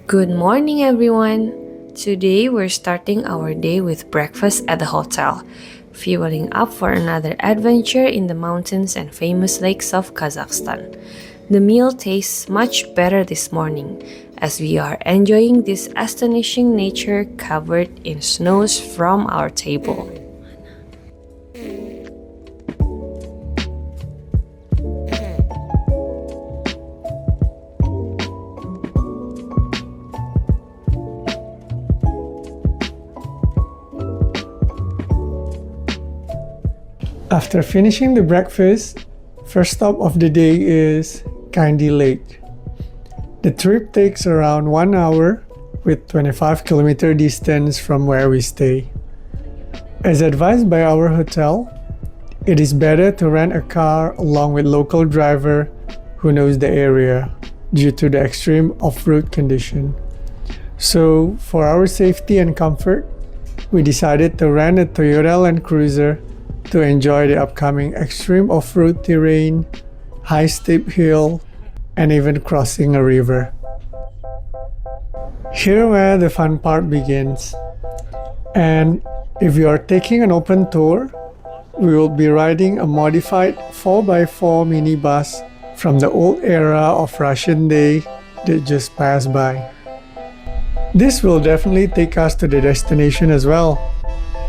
Good morning, everyone! Today we're starting our day with breakfast at the hotel, fueling up for another adventure in the mountains and famous lakes of Kazakhstan. The meal tastes much better this morning as we are enjoying this astonishing nature covered in snows from our table. After finishing the breakfast, first stop of the day is Kaindy Lake. The trip takes around 1 hour with 25-kilometer distance from where we stay. As advised by our hotel, it is better to rent a car along with local driver who knows the area due to the extreme off-road condition. So for our safety and comfort, we decided to rent a Toyota Land Cruiser to enjoy the upcoming extreme off-road terrain, high steep hill, and even crossing a river. Here where the fun part begins. And if you are taking an open tour, we will be riding a modified 4x4 minibus from the old era of Russian day that just passed by. This will definitely take us to the destination as well,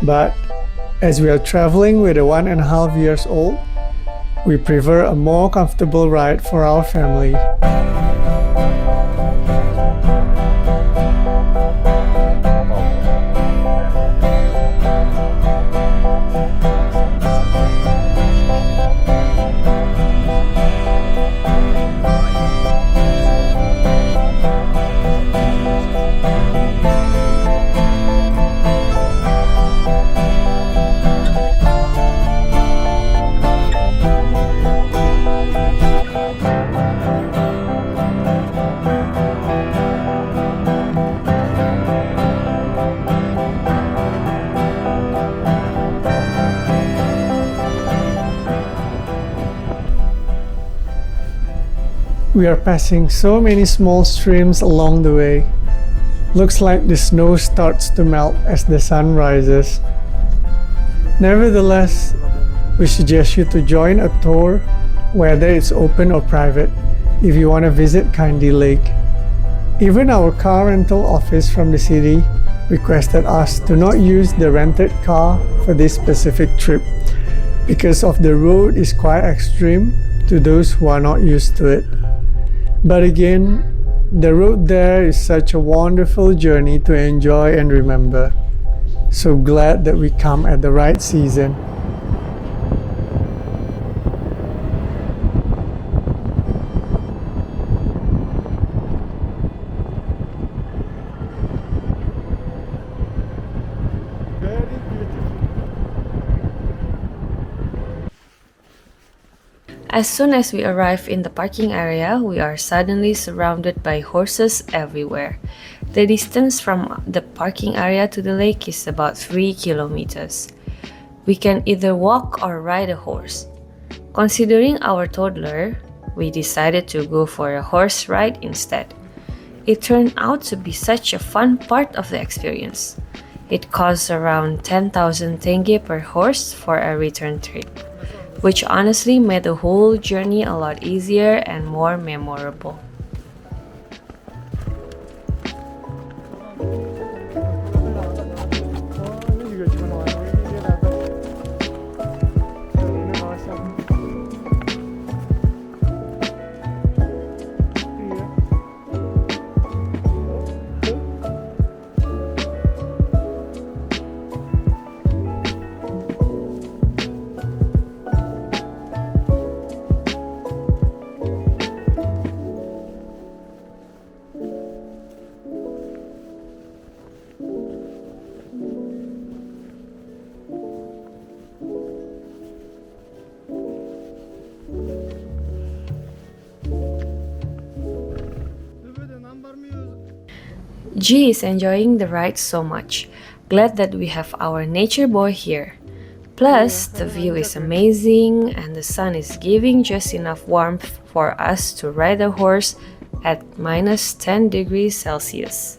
but as we are traveling with a 1.5 years old, we prefer a more comfortable ride for our family. We are passing so many small streams along the way. Looks like the snow starts to melt as the sun rises. Nevertheless, we suggest you to join a tour, whether it's open or private, if you want to visit Kaindy Lake. Even our car rental office from the city requested us to not use the rented car for this specific trip because of the road is quite extreme to those who are not used to it. But again, the road there is such a wonderful journey to enjoy and remember. So glad that we come at the right season. As soon as we arrive in the parking area, we are suddenly surrounded by horses everywhere. The distance from the parking area to the lake is about 3 kilometers. We can either walk or ride a horse. Considering our toddler, we decided to go for a horse ride instead. It turned out to be such a fun part of the experience. It costs around 10,000 tenge per horse for a return trip, which honestly made the whole journey a lot easier and more memorable. G is enjoying the ride so much. Glad that we have our nature boy here. Plus, the view is amazing and the sun is giving just enough warmth for us to ride a horse at minus 10 degrees Celsius.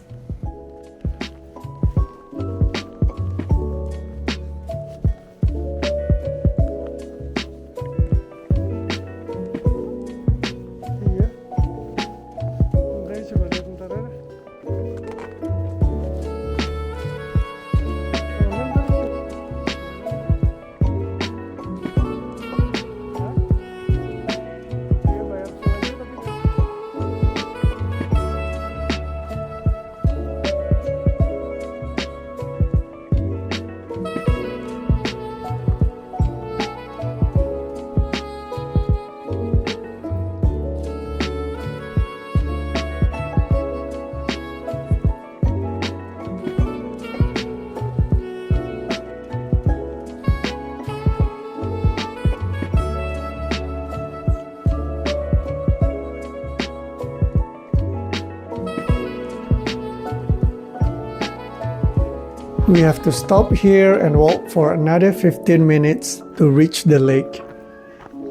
We have to stop here and walk for another 15 minutes to reach the lake.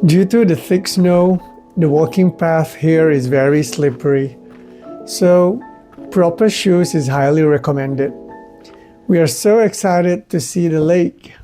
Due to the thick snow, the walking path here is very slippery, so proper shoes is highly recommended. We are so excited to see the lake.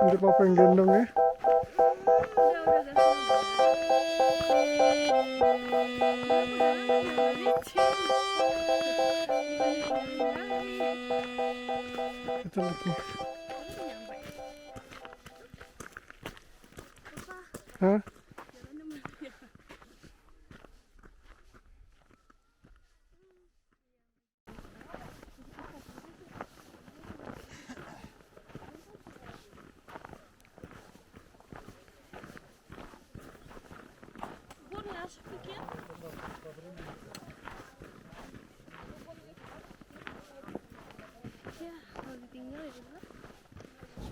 Ada papa yang gendong ya. Kita lagi. Hah?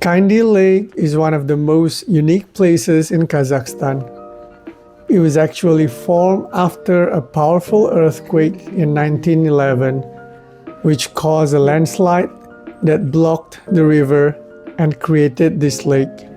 Kaindy Lake is one of the most unique places in Kazakhstan. It was actually formed after a powerful earthquake in 1911, which caused a landslide that blocked the river and created this lake.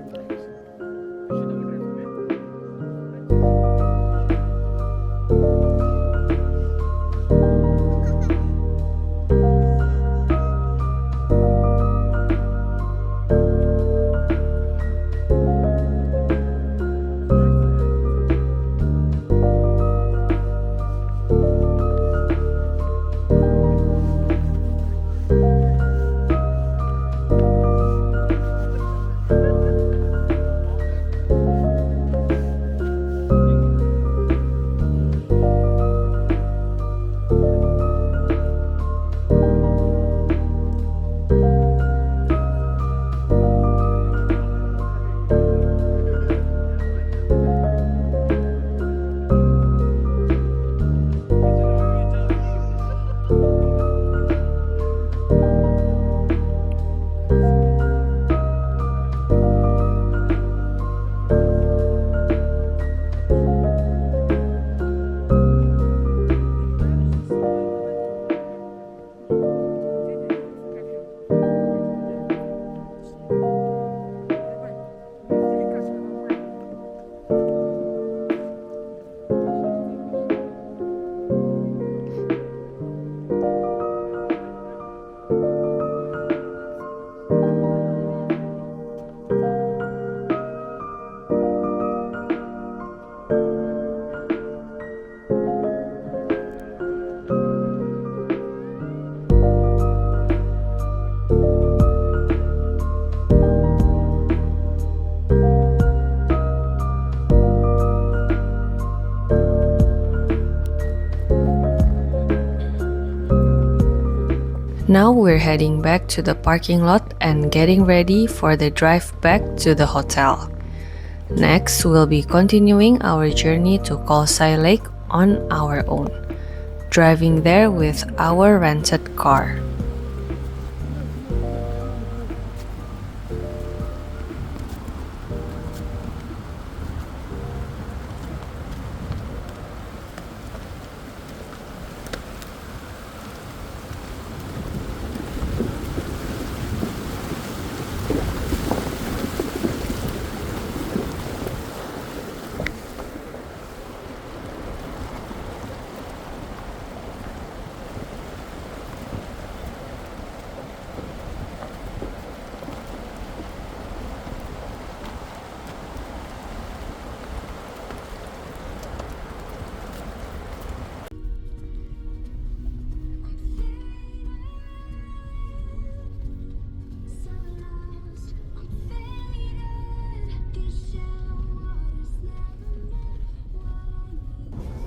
Now we're heading back to the parking lot and getting ready for the drive back to the hotel. Next, we'll be continuing our journey to Kolsay Lake on our own, driving there with our rented car.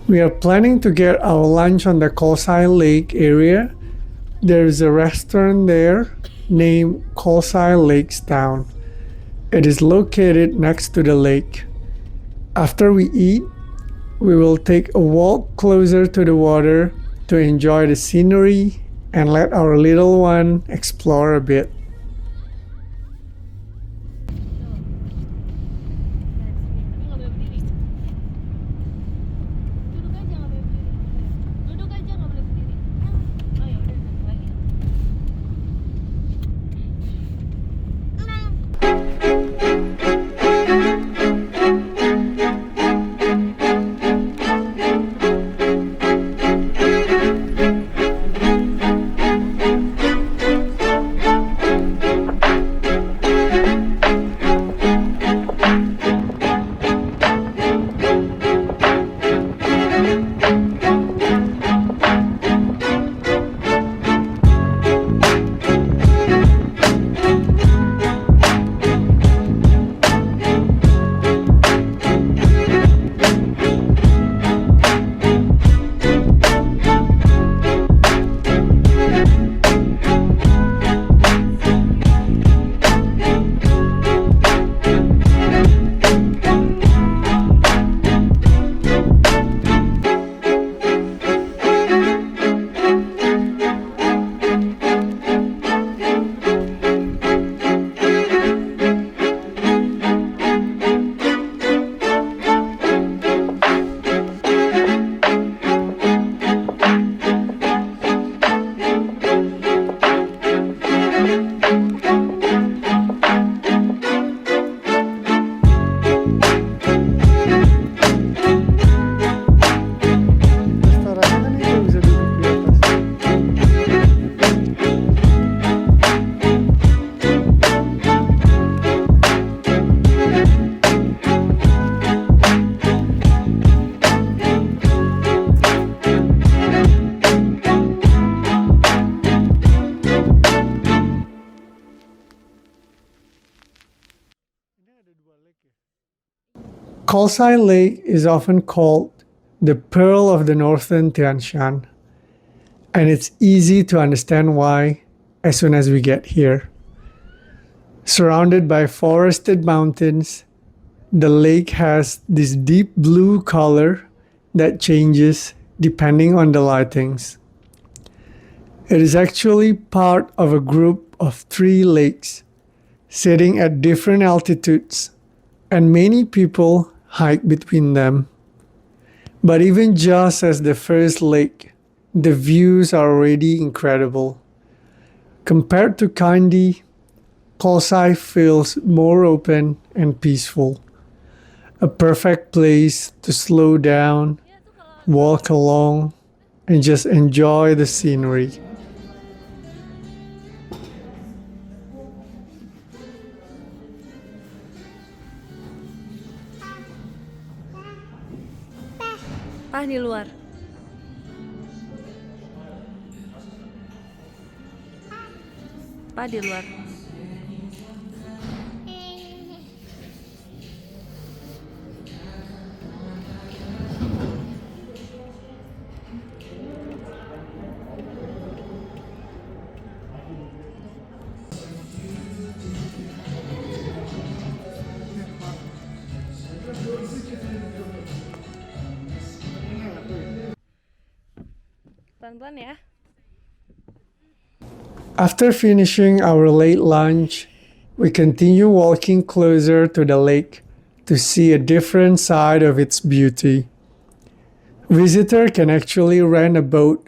We are planning to get our lunch on the Kolsay Lake area. There is a restaurant there named Kolsay Lake's Town. It is located next to the lake. After we eat, we will take a walk closer to the water to enjoy the scenery and let our little one explore a bit. Kolsay Lake is often called the Pearl of the Northern Tian Shan, and it's easy to understand why as soon as we get here. Surrounded by forested mountains, the lake has this deep blue color that changes depending on the lightings. It is actually part of a group of 3 lakes sitting at different altitudes, and many people hike between them. But even just as the first lake, the views are already incredible. Compared to Kaindy, Kolsai feels more open and peaceful. A perfect place to slow down, walk along, and just enjoy the scenery. Pa di luar. Pa di luar. Pelan-pelan ya. After finishing our late lunch, we continue walking closer to the lake to see a different side of its beauty. Visitor can actually rent a boat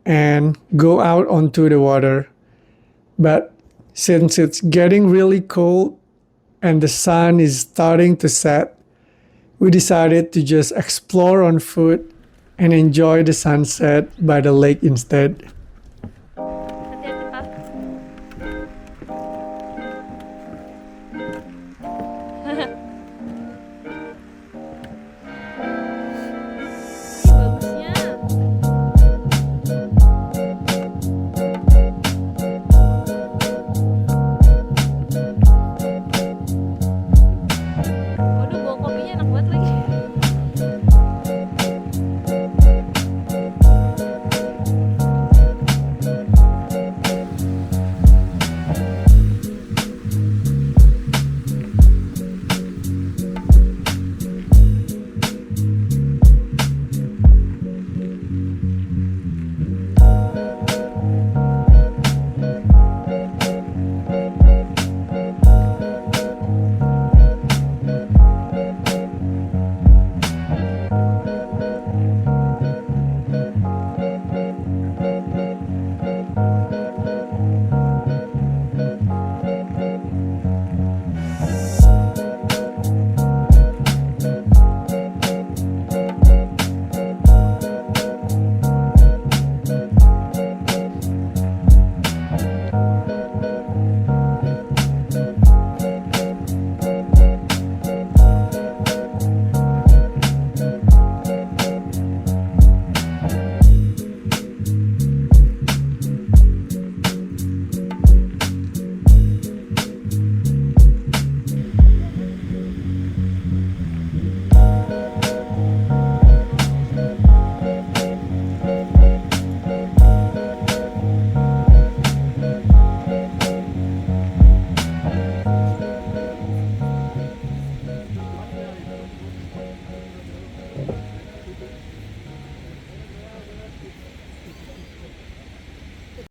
and go out onto the water. But since it's getting really cold and the sun is starting to set, we decided to just explore on foot and enjoy the sunset by the lake instead.